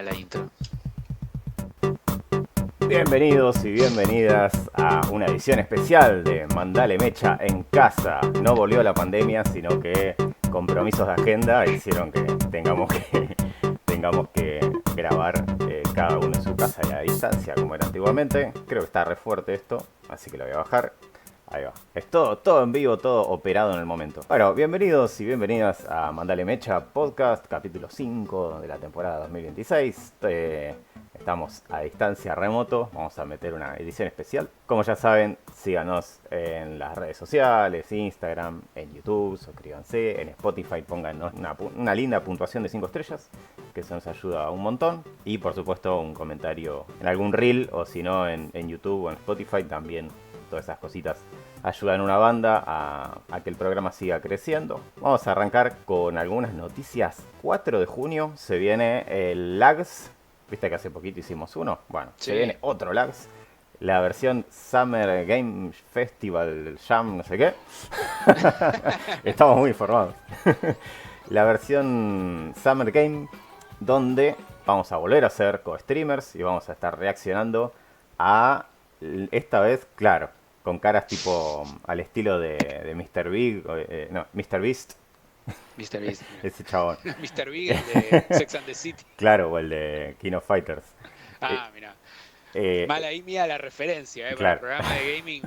buena la intro. Bienvenidos y bienvenidas a una edición especial de Mandale Mecha en casa. No volvió la pandemia, sino que compromisos de agenda hicieron que tengamos que grabar cada uno en su casa y a distancia, como era antiguamente. Creo que está re fuerte esto, así que lo voy a bajar. Ahí va. Es todo en vivo, todo operado en el momento. Bueno, bienvenidos y bienvenidas a Mandale Mecha Podcast, capítulo 5 de la temporada 2026. Estamos a distancia remoto, vamos a meter una edición especial. Como ya saben, síganos en las redes sociales, Instagram, en YouTube, suscríbanse, en Spotify pónganos una linda puntuación de 5 estrellas, que eso nos ayuda un montón. Y por supuesto un comentario en algún reel, o si no en YouTube o en Spotify también. Todas esas cositas ayudan a una banda a que el programa siga creciendo. Vamos a arrancar con algunas noticias. 4 de junio se viene el LAGS. ¿Viste que hace poquito hicimos uno? Bueno, Sí. se viene otro LAGS. La versión Summer Game Festival Jam, no sé qué. Estamos muy informados. La versión Summer Game, donde vamos a volver a ser co-streamers y vamos a estar reaccionando a, esta vez, claro, con caras tipo al estilo de Mr. Big, no, Mr. Beast, Mr. Beast. ese chabón. Mr. Big, el de Sex and the City. Claro, o el de King of Fighters. Eh, Mira. eh, Mal ahí mía la referencia, para el claro. programa de gaming.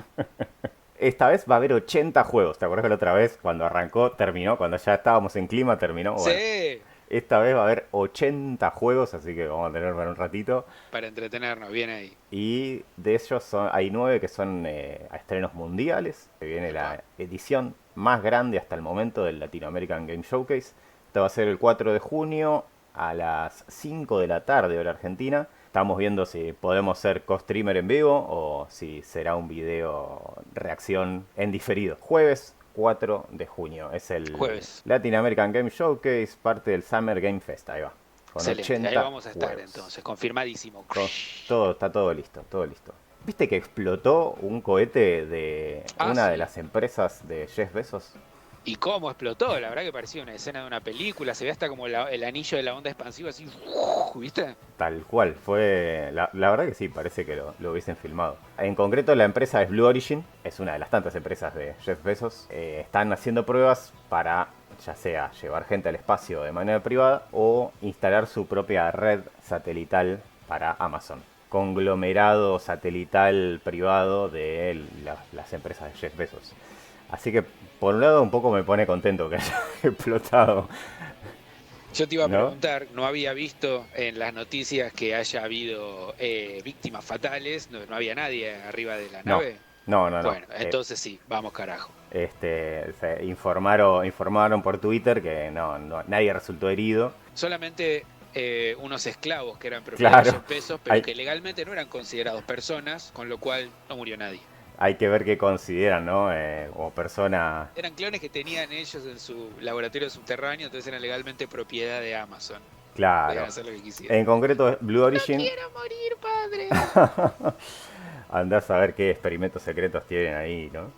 Esta vez va a haber 80 juegos. ¿Te acuerdas que la otra vez, cuando arrancó, terminó? Cuando ya estábamos en clima, terminó. Bueno, Sí. esta vez va a haber 80 juegos, así que vamos a tener para un ratito. Para entretenernos, bien ahí. Y de ellos hay 9 que son a estrenos mundiales. Que viene Epa. la edición más grande hasta el momento del Latino American Game Showcase. Esto va a ser el 4 de junio a las 5 de la tarde, hora argentina. Estamos viendo si podemos ser co-streamer en vivo o si será un video reacción en diferido. Jueves 4 de junio es el Jueves. Latin American Game Showcase, parte del Summer Game Fest. Ahí va. Con Excelente. 80 Ahí vamos a estar juegos. entonces. Confirmadísimo. Está todo listo, todo listo. ¿Viste que explotó un cohete de una de Sí. las empresas de Jeff Bezos? ¿Y cómo explotó? La verdad que parecía una escena de una película. Se ve hasta como el anillo de la onda expansiva así. ¿Viste? Tal cual, fue. La verdad que sí, parece que lo hubiesen filmado. En concreto, la empresa es Blue Origin, es una de las tantas empresas de Jeff Bezos. Están haciendo pruebas para, ya sea llevar gente al espacio de manera privada o instalar su propia red satelital para Amazon. Conglomerado satelital privado de las empresas de Jeff Bezos. Así que, por un lado, un poco me pone contento que haya explotado. Yo te iba a ¿No? preguntar, no había visto en las noticias que haya habido víctimas fatales, no había nadie arriba de la No, nave. no. Bueno, entonces sí, vamos carajo. Se informaron por Twitter que nadie resultó herido. Solamente unos esclavos que eran propiedad de Claro, Jeff Bezos, pero hay, que legalmente no eran considerados personas, con lo cual no murió nadie. hay que ver qué consideran, ¿no? Como persona. Eran clones que tenían ellos en su laboratorio subterráneo, entonces eran legalmente propiedad de Amazon. Podían Claro. hacer lo que quisieran. En concreto, Blue No Origin. quiero morir, padre. Andás a ver qué experimentos secretos tienen ahí, ¿no?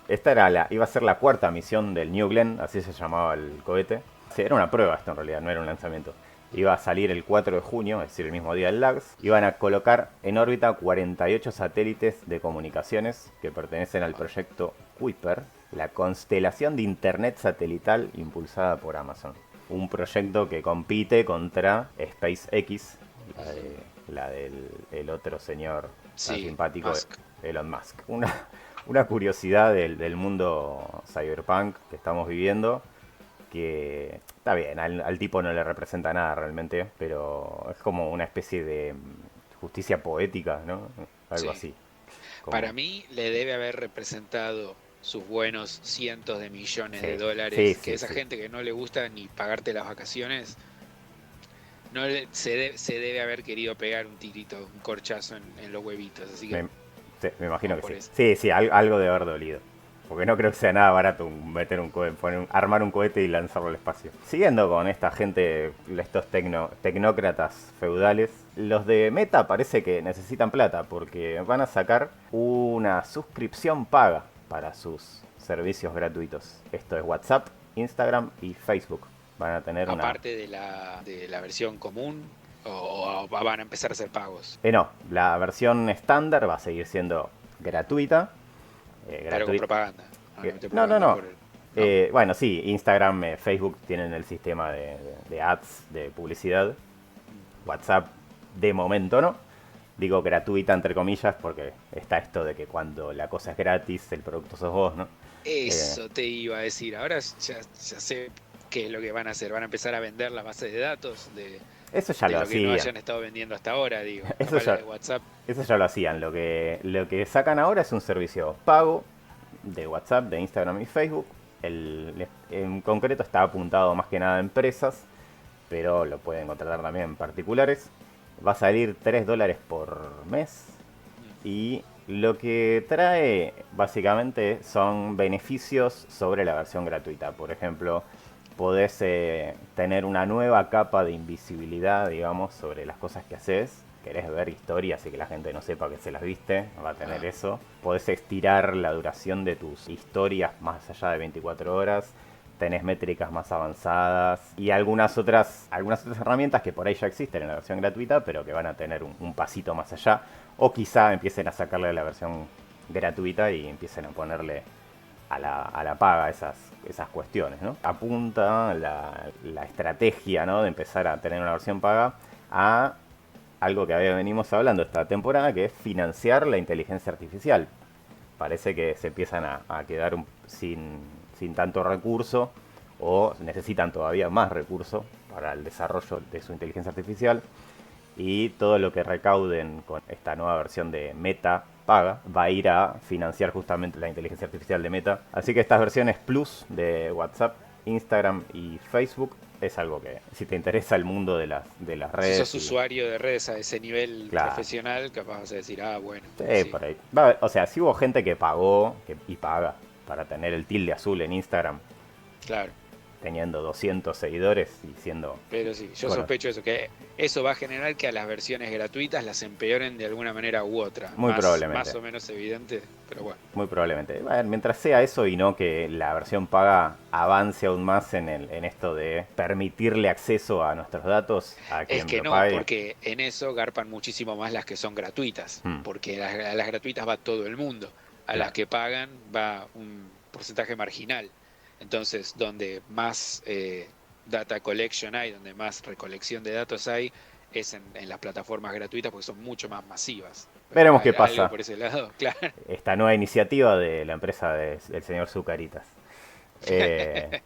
Esta iba a ser la cuarta misión del New Glenn, así se llamaba el cohete. Sí, era una prueba esto en realidad, no era un lanzamiento. Iba a salir el 4 de junio, es decir, el mismo día del LAGS. Iban a colocar en órbita 48 satélites de comunicaciones que pertenecen al proyecto Kuiper, la constelación de Internet satelital impulsada por Amazon. Un proyecto que compite contra SpaceX, la del el otro señor tan Sí, simpático, Musk. Elon Musk. Una curiosidad del mundo cyberpunk que estamos viviendo, que está bien, al tipo no le representa nada realmente, pero es como una especie de justicia poética, ¿no? Algo Sí. así. Como, Para mí le debe haber representado sus buenos cientos de millones de sí, dólares, que sí, esa sí. gente que no le gusta ni pagarte las vacaciones, se debe haber querido pegar un tirito, un corchazo en los huevitos, así que Me, sí, me imagino vamos que por sí. eso. Sí, algo de haber dolido. Porque no creo que sea nada barato meter un cohete, armar un cohete y lanzarlo al espacio. Siguiendo con esta gente, estos tecnócratas feudales, los de Meta parece que necesitan plata porque van a sacar una suscripción paga para sus servicios gratuitos. Esto es WhatsApp, Instagram y Facebook. Van a tener una... Aparte de la versión común. o van a empezar a ser pagos, No, la versión estándar va a seguir siendo gratuita. pero con propaganda. No le mete No, no, propaganda no. por el... ¿No? Bueno, sí, Instagram, Facebook tienen el sistema de ads, de publicidad. WhatsApp, de momento no. Digo gratuita entre comillas porque está esto de que cuando la cosa es gratis, el producto sos vos, ¿no? Eh, Eso te iba a decir. Ahora ya sé qué es lo que van a hacer. Van a empezar a vender la base de datos Eso ya de lo lo que no hacían. hayan estado vendiendo hasta ahora, digo. Eso Capaz la ya, de WhatsApp. eso ya lo hacían. Lo que sacan ahora es un servicio pago de WhatsApp, de Instagram y Facebook. En concreto está apuntado más que nada a empresas, pero lo pueden contratar también en particulares. Va a salir $3 por mes y lo que trae básicamente son beneficios sobre la versión gratuita. Por ejemplo, podés tener una nueva capa de invisibilidad, digamos, sobre las cosas que haces. Querés ver historias y que la gente no sepa que se las viste, va a tener Ah, eso. Podés estirar la duración de tus historias más allá de 24 horas. Tenés métricas más avanzadas y algunas otras herramientas que por ahí ya existen en la versión gratuita, pero que van a tener un pasito más allá. O quizá empiecen a sacarle la versión gratuita y empiecen a ponerle a la paga esas cuestiones, ¿no? Apunta la estrategia, ¿no?, de empezar a tener una versión paga a algo que venimos hablando esta temporada, que es financiar la inteligencia artificial. Parece que se empiezan a quedar sin tanto recurso o necesitan todavía más recursos para el desarrollo de su inteligencia artificial y todo lo que recauden con esta nueva versión de Meta paga va a ir a financiar justamente la inteligencia artificial de Meta. Así que estas versiones Plus de WhatsApp, Instagram y Facebook es algo que, si te interesa el mundo de las si sos redes y... usuario de redes a ese nivel Claro, profesional, capaz vas a decir, ah, bueno, sí, sí, por ahí. O sea, sí hubo gente que pagó y paga para tener el tilde azul en Instagram, claro. teniendo 200 seguidores y siendo... Pero sí, yo Bueno, sospecho eso, que eso va a generar que a las versiones gratuitas las empeoren de alguna manera u otra. muy Más probablemente. o menos evidente, pero bueno. Muy probablemente. Bueno, mientras sea eso y no que la versión paga avance aún más en esto de permitirle acceso a nuestros datos a Es quien que lo no, pague. porque en eso garpan muchísimo más las que son gratuitas, Hmm, porque a las gratuitas va todo el mundo, a las claro. que pagan va un porcentaje marginal. Entonces, donde más data collection hay, donde más recolección de datos hay, es en las plataformas gratuitas porque son mucho más masivas. Veremos qué Algo pasa. por ese lado, claro. Esta nueva iniciativa de la empresa del señor Zucaritas. Eh,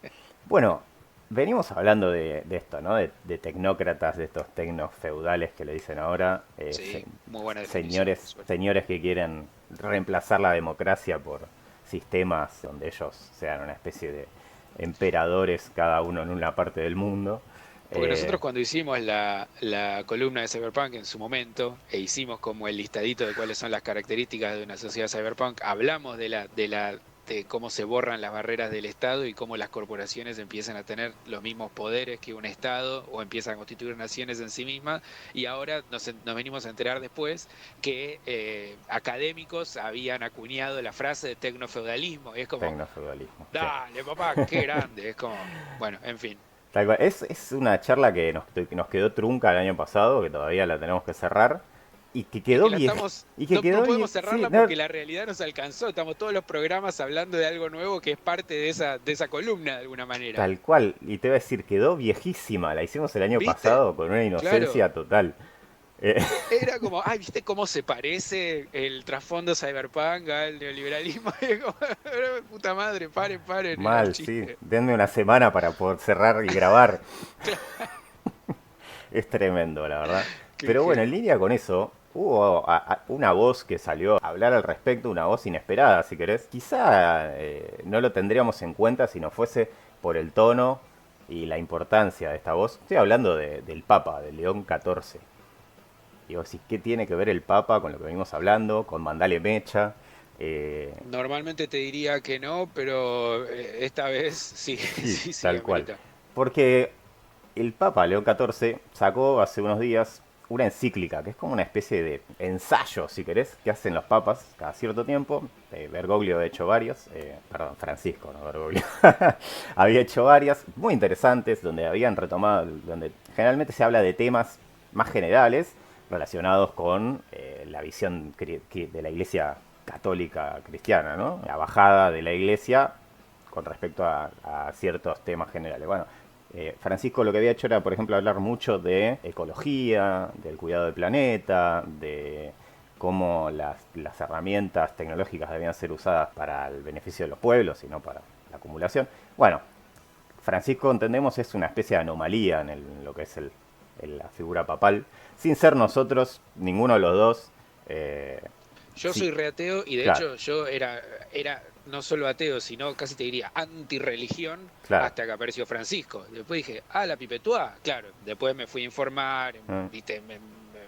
bueno, venimos hablando de esto, ¿no? De tecnócratas, de estos tecnos feudales que le dicen ahora. Sí, muy buena definición, por Señores, suerte. señores que quieren reemplazar la democracia por sistemas donde ellos sean una especie de emperadores, cada uno en una parte del mundo. Porque Eh, nosotros cuando hicimos la columna de Cyberpunk en su momento, e hicimos como el listadito de cuáles son las características de una sociedad cyberpunk, hablamos de cómo se borran las barreras del Estado y cómo las corporaciones empiezan a tener los mismos poderes que un Estado o empiezan a constituir naciones en sí mismas. Y ahora nos venimos a enterar después que académicos habían acuñado la frase de tecnofeudalismo. Y es como, Tecnofeudalismo. Sí. dale, papá, qué grande. Es como, bueno, en fin. Tal cual. Es una charla que nos quedó trunca el año pasado, que todavía la tenemos que cerrar. Y que Es quedó que la vieja. estamos, Y que no quedó podemos sí, cerrarla no, porque la realidad nos alcanzó. Estamos todos los programas hablando de algo nuevo que es parte de esa columna de alguna manera. tal cual. Y te voy a decir, quedó viejísima. La hicimos el año ¿Viste? pasado con una Claro. inocencia total. Eh, Era como, ay, ¿viste cómo se parece el trasfondo cyberpunk al neoliberalismo? Y es como, puta madre, paren, era un Mal, sí. chiste. Denme una semana para poder cerrar y grabar. Claro, Es tremendo, la verdad. qué Pero bueno, en genio. línea con eso, hubo una voz que salió a hablar al respecto, una voz inesperada, si querés. Quizá no lo tendríamos en cuenta si no fuese por el tono y la importancia de esta voz. Estoy hablando del Papa, del León XIV. Digo, si ¿qué tiene que ver el Papa con lo que venimos hablando, con Mandale Mecha? Eh, Normalmente te diría que no, pero esta vez sí, sí, sí, tal cual. amerita. Porque el Papa León XIV sacó hace unos días una encíclica, que es como una especie de ensayo, si querés, que hacen los papas cada cierto tiempo. Bergoglio ha hecho varios, perdón, Francisco, no Bergoglio. Había hecho varias, muy interesantes, donde habían retomado, donde generalmente se habla de temas más generales relacionados con la visión de la Iglesia católica cristiana, ¿no? La bajada de la Iglesia con respecto a ciertos temas generales. Bueno, Francisco lo que había hecho era, por ejemplo, hablar mucho de ecología, del cuidado del planeta, de cómo las herramientas tecnológicas debían ser usadas para el beneficio de los pueblos y no para la acumulación. Bueno, Francisco, entendemos, es una especie de anomalía en lo que es la figura papal, sin ser nosotros, ninguno de los dos. Yo Sí, soy reateo y de claro, hecho yo era no solo ateo, sino casi te diría antirreligión claro. hasta que apareció Francisco. Después dije, la Pipetuá, claro. Después me fui a informar, Mm, viste,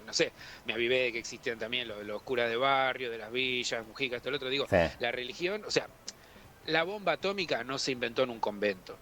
no sé, me avivé de que existían también los curas de barrio, de las villas, Mujica, esto, lo otro. Digo, sí, la religión, o sea, la bomba atómica no se inventó en un convento.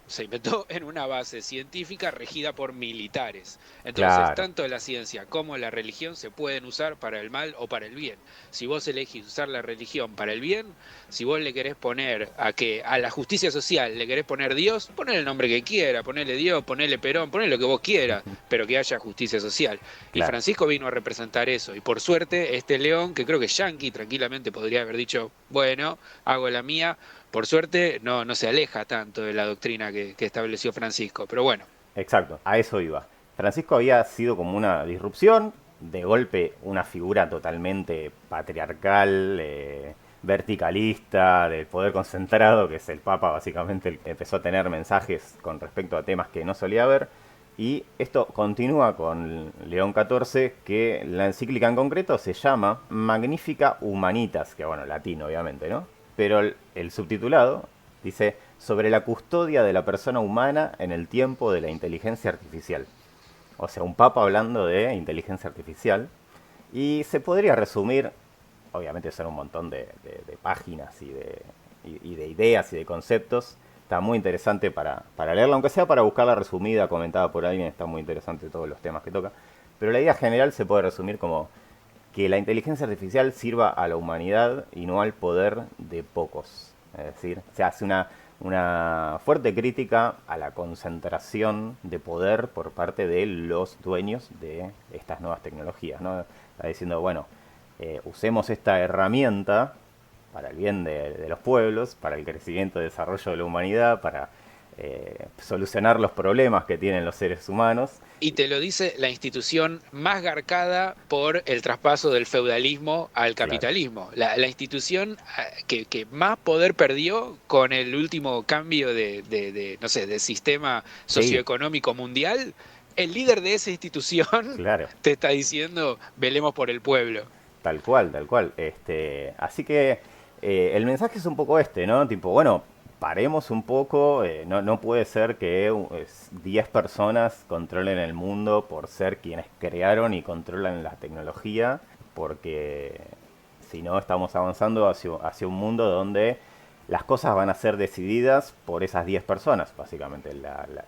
Se inventó en una base científica regida por militares. Entonces, claro. tanto la ciencia como la religión se pueden usar para el mal o para el bien. Si vos elegís usar la religión para el bien, si vos le querés poner a la justicia social le querés poner Dios, ponele el nombre que quiera, ponele Dios, ponele Perón, ponele lo que vos quieras, pero que haya justicia social. Y Claro. Francisco vino a representar eso. Y por suerte, este león, que creo que Yankee tranquilamente podría haber dicho, bueno, hago la mía, por suerte no se aleja tanto de la doctrina que estableció Francisco, pero bueno. Exacto, a eso iba. Francisco había sido como una disrupción, de golpe una figura totalmente patriarcal, verticalista, del poder concentrado, que es el Papa básicamente, el que empezó a tener mensajes con respecto a temas que no solía ver. Y esto continúa con León XIV, que la encíclica en concreto se llama Magnifica Humanitas, que bueno, latín obviamente, ¿no? Pero el subtitulado dice sobre la custodia de la persona humana en el tiempo de la inteligencia artificial. O sea, un papa hablando de inteligencia artificial. Y se podría resumir, obviamente son un montón de páginas y de ideas y de conceptos. Está muy interesante para leerla, aunque sea para buscarla resumida, comentada por alguien, está muy interesante todos los temas que toca. Pero la idea general se puede resumir como que la inteligencia artificial sirva a la humanidad y no al poder de pocos. Es decir, se hace una fuerte crítica a la concentración de poder por parte de los dueños de estas nuevas tecnologías, ¿no? Está diciendo, bueno, usemos esta herramienta para el bien de los pueblos, para el crecimiento y desarrollo de la humanidad, para solucionar los problemas que tienen los seres humanos. Y te lo dice la institución más garcada por el traspaso del feudalismo al Claro. capitalismo. La institución que más poder perdió con el último cambio no sé, de sistema Sí, socioeconómico mundial. El líder de esa institución claro. te está diciendo, velemos por el pueblo. Tal cual, tal cual. Así que el mensaje es un poco este, ¿no? Tipo, bueno, paremos un poco. No puede ser que 10 personas controlen el mundo por ser quienes crearon y controlan la tecnología, porque si no estamos avanzando hacia un mundo donde las cosas van a ser decididas por esas 10 personas, básicamente.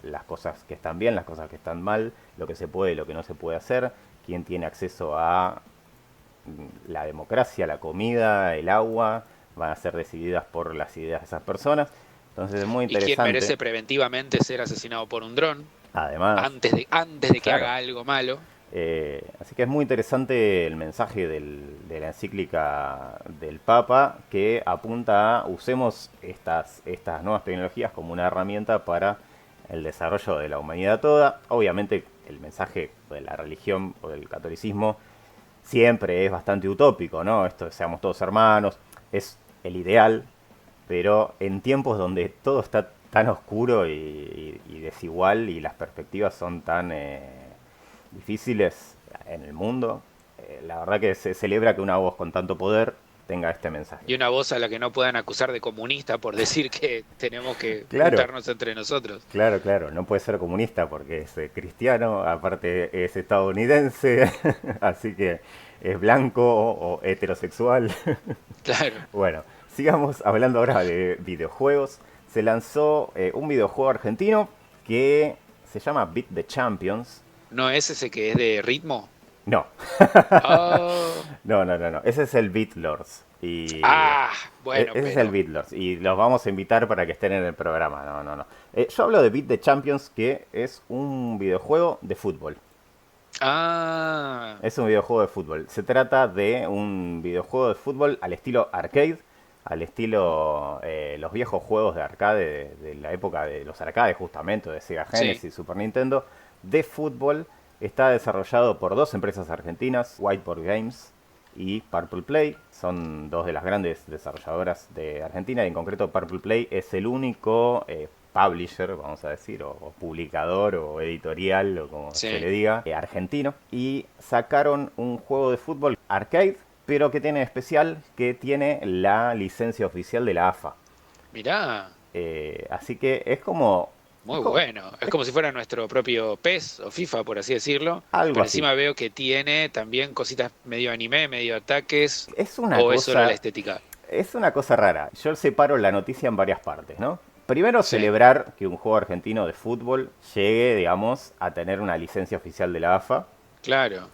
Las cosas que están bien, las cosas que están mal, lo que se puede y lo que no se puede hacer, quién tiene acceso a la democracia, la comida, el agua, van a ser decididas por las ideas de esas personas. Entonces es muy ¿Y quién interesante. merece preventivamente ser asesinado por un dron Además, antes de que claro. haga algo malo? Así que es muy interesante el mensaje de la encíclica del Papa que apunta a usemos estas nuevas tecnologías como una herramienta para el desarrollo de la humanidad toda. Obviamente el mensaje de la religión o del catolicismo siempre es bastante utópico, ¿no? Esto de seamos todos hermanos, es el ideal, pero en tiempos donde todo está tan oscuro y desigual y las perspectivas son tan difíciles en el mundo, la verdad que se celebra que una voz con tanto poder tenga este mensaje. Y una voz a la que no puedan acusar de comunista por decir que tenemos que Claro, juntarnos entre nosotros. claro, claro, no puede ser comunista porque es cristiano, aparte es estadounidense, así que es blanco o heterosexual. Claro. Bueno, sigamos hablando ahora de videojuegos. Se lanzó un videojuego argentino que se llama Beat the Champions. ¿No es ese que es de ritmo? No, Oh, no. Ese es el Beat Lords. bueno, Ese es el pero... Beat Lords. Y los vamos a invitar para que estén en el programa. No. Yo hablo de Beat the Champions, que es un videojuego de fútbol. Ah, Es un videojuego de fútbol. Se trata de un videojuego de fútbol al estilo arcade, al estilo los viejos juegos de arcade de la época de los arcades justamente, de Sega sí. Genesis, Super Nintendo, de fútbol. Está desarrollado por dos empresas argentinas, Whiteboard Games y Purple Play. Son dos de las grandes desarrolladoras de Argentina y en concreto Purple Play es el único publisher, vamos a decir, o publicador o editorial o como se le Sí. diga, argentino. Y sacaron un juego de fútbol arcade, pero que tiene de especial que tiene la licencia oficial de la AFA. Mirá, Así que es como, es muy como bueno. Es como si fuera nuestro propio PES o FIFA, por así decirlo. algo Pero así. encima veo que tiene también cositas medio anime, medio ataques, Es una o es solo la cosa estética. Es una cosa rara. Yo separo la noticia en varias partes, ¿no? Primero, Sí, celebrar que un juego argentino de fútbol llegue, digamos, a tener una licencia oficial de la AFA. claro.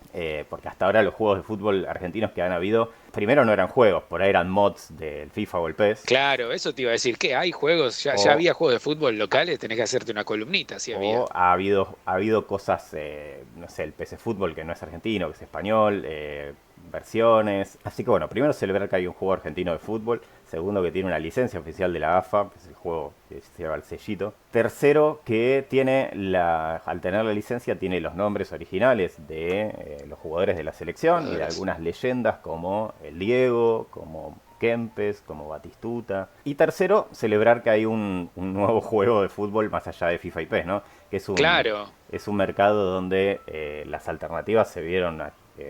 Porque hasta ahora los juegos de fútbol argentinos que han habido, primero no eran juegos, por ahí eran mods del FIFA o el PES. Claro, eso te iba a decir. ¿Qué? ¿Hay juegos? ¿Ya O, había juegos de fútbol locales? Tenés que hacerte una columnita, sí había. o ha habido cosas, no sé, el PC Fútbol que no es argentino, que es español, versiones. Así que bueno, primero celebrar que hay un juego argentino de fútbol. Segundo, que tiene una licencia oficial de la AFA, que es el juego que se lleva el sellito. Tercero, que tiene al tener la licencia, tiene los nombres originales de los jugadores de la selección y de Jugadores. algunas leyendas como el Diego, como Kempes, como Batistuta. Y tercero, celebrar que hay un nuevo juego de fútbol más allá de FIFA y PES, ¿no? Que Claro, es un mercado donde las alternativas se vieron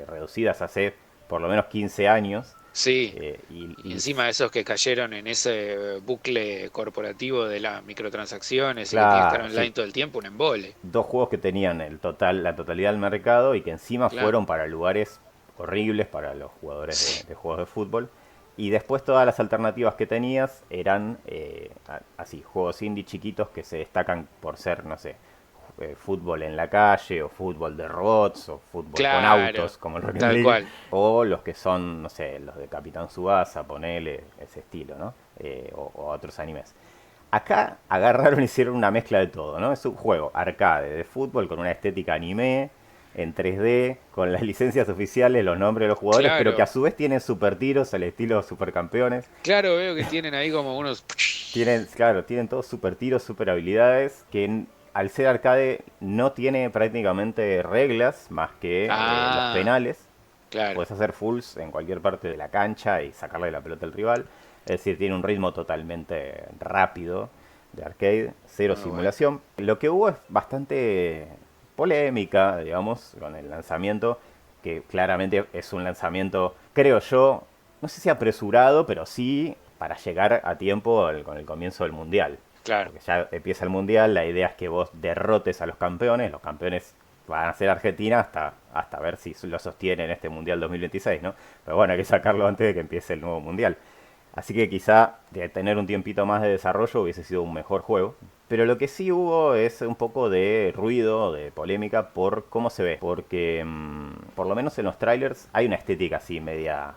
reducidas hace por lo menos 15 años. sí. eh, y, Y y encima de esos que cayeron en ese bucle corporativo de las microtransacciones y que tiene que estar claro, online sí, todo el tiempo, un embole. dos juegos que tenían la totalidad del mercado y que encima Claro. fueron para lugares horribles para los jugadores de juegos de fútbol. Y después todas las alternativas que tenías eran así, juegos indie chiquitos que se destacan por ser, no sé, fútbol en la calle, o fútbol de robots, o fútbol con Claro, autos, como el Rocket tal League, cual. o los que son, no sé, los de Capitán Tsubasa, ponele ese estilo, ¿no? O otros animes. Acá agarraron y hicieron una mezcla de todo, ¿no? Es un juego arcade de fútbol con una estética anime, en 3D, con las licencias oficiales, los nombres de los jugadores, pero que a Claro, su vez tienen super tiros al estilo supercampeones. claro, veo que tienen ahí como unos... Tienen, claro, tienen todos super tiros, super habilidades, que al ser arcade no tiene prácticamente reglas más que los Ah, penales. claro. Puedes hacer fulls en cualquier parte de la cancha y sacarle la pelota al rival. Es decir, tiene un ritmo totalmente rápido de arcade, cero Muy bueno. simulación. Lo que hubo es bastante polémica, digamos, con el lanzamiento, que claramente es un lanzamiento, creo yo, no sé si apresurado, pero sí para llegar a tiempo con el comienzo del Mundial. Claro. Porque ya empieza el Mundial, la idea es que vos derrotes a los campeones van a ser Argentina hasta ver si lo sostienen este Mundial 2026, ¿no? Pero bueno, hay que sacarlo antes de que empiece el nuevo Mundial. Así que quizá de tener un tiempito más de desarrollo hubiese sido un mejor juego. Pero lo que sí hubo es un poco de ruido, de polémica por cómo se ve. Porque por lo menos en los trailers hay una estética así media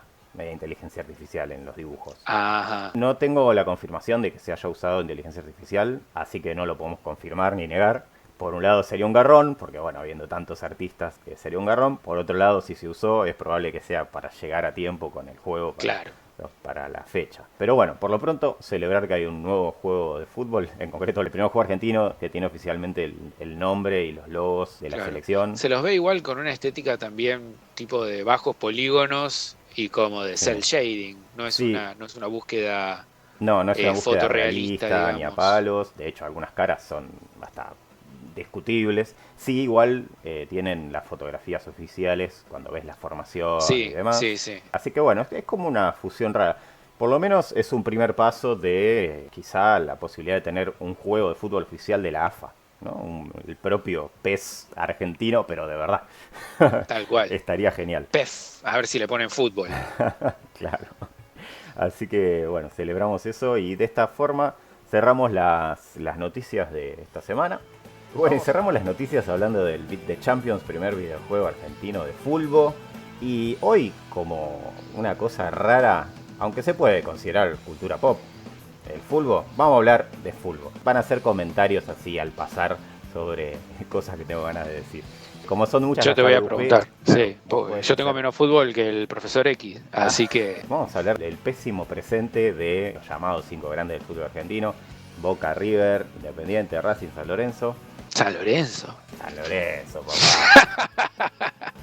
inteligencia artificial en los dibujos. Ajá. No tengo la confirmación de que se haya usado inteligencia artificial, así que no lo podemos confirmar ni negar. Por un lado sería un garrón, porque bueno, habiendo tantos artistas que sería un garrón. Por otro lado, si se usó, es probable que sea para llegar a tiempo con el juego Claro. para la fecha. Pero bueno, por lo pronto, celebrar que hay un nuevo juego de fútbol, en concreto el primer juego argentino que tiene oficialmente el nombre y los logos de la Claro. selección. Se los ve igual con una estética también tipo de bajos polígonos y como de Sí. cel shading. Sí, No es una búsqueda no es una búsqueda fotorrealista, realista ni a digamos. palos. De hecho, algunas caras son hasta discutibles. Sí, igual tienen las fotografías oficiales cuando ves la formación y Sí, sí, demás. sí. Así que bueno, es como una fusión rara. Por lo menos es un primer paso de quizá la posibilidad de tener un juego de fútbol oficial de la AFA, ¿no? El propio PES argentino, pero de verdad. Tal cual. Estaría genial. PEF, a ver si le ponen fútbol. Claro. Así que bueno, celebramos eso y de esta forma cerramos las noticias de esta semana. Bueno, y cerramos las noticias hablando del Beat the Champions, primer videojuego argentino de fútbol. Y hoy, como una cosa rara, aunque se puede considerar cultura pop, el fútbol, vamos a hablar de fútbol. Van a hacer comentarios así al pasar sobre cosas que tengo ganas de decir. Como son muchas Yo las te voy a AUP, preguntar, sí, vos porque podés yo tengo hacer. menos fútbol que el profesor X, Ah, así que vamos a hablar del pésimo presente de los llamados cinco grandes del fútbol argentino: Boca, River, Independiente, Racing, San Lorenzo. San Lorenzo. San Lorenzo, papá.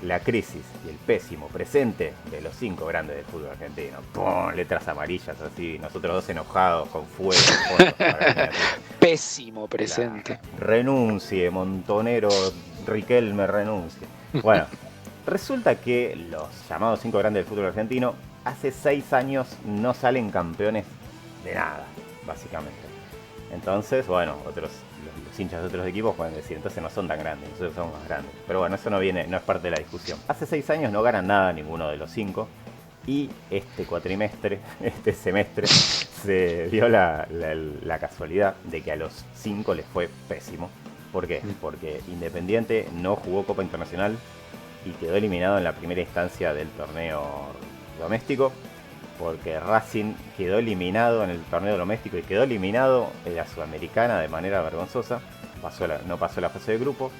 La crisis y el pésimo presente de los cinco grandes del fútbol argentino. ¡Pum! Letras amarillas así, nosotros dos enojados con fuego de fondo. Pésimo Claro. presente. Renuncie, Montonero, Riquelme renuncie. Bueno, resulta que los llamados cinco grandes del fútbol argentino hace 6 años no salen campeones de nada, básicamente. Entonces, bueno, los hinchas de otros equipos pueden decir, entonces no son tan grandes, nosotros somos más grandes. Pero bueno, eso no es parte de la discusión. Hace 6 años no ganan nada ninguno de los cinco. Y este cuatrimestre, este semestre, se dio la casualidad de que a los 5 les fue pésimo. ¿Por qué? Porque Independiente no jugó Copa Internacional y quedó eliminado en la primera instancia del torneo doméstico. Porque Racing quedó eliminado en el torneo doméstico y quedó eliminado en la Sudamericana de manera vergonzosa. No pasó la fase de grupo.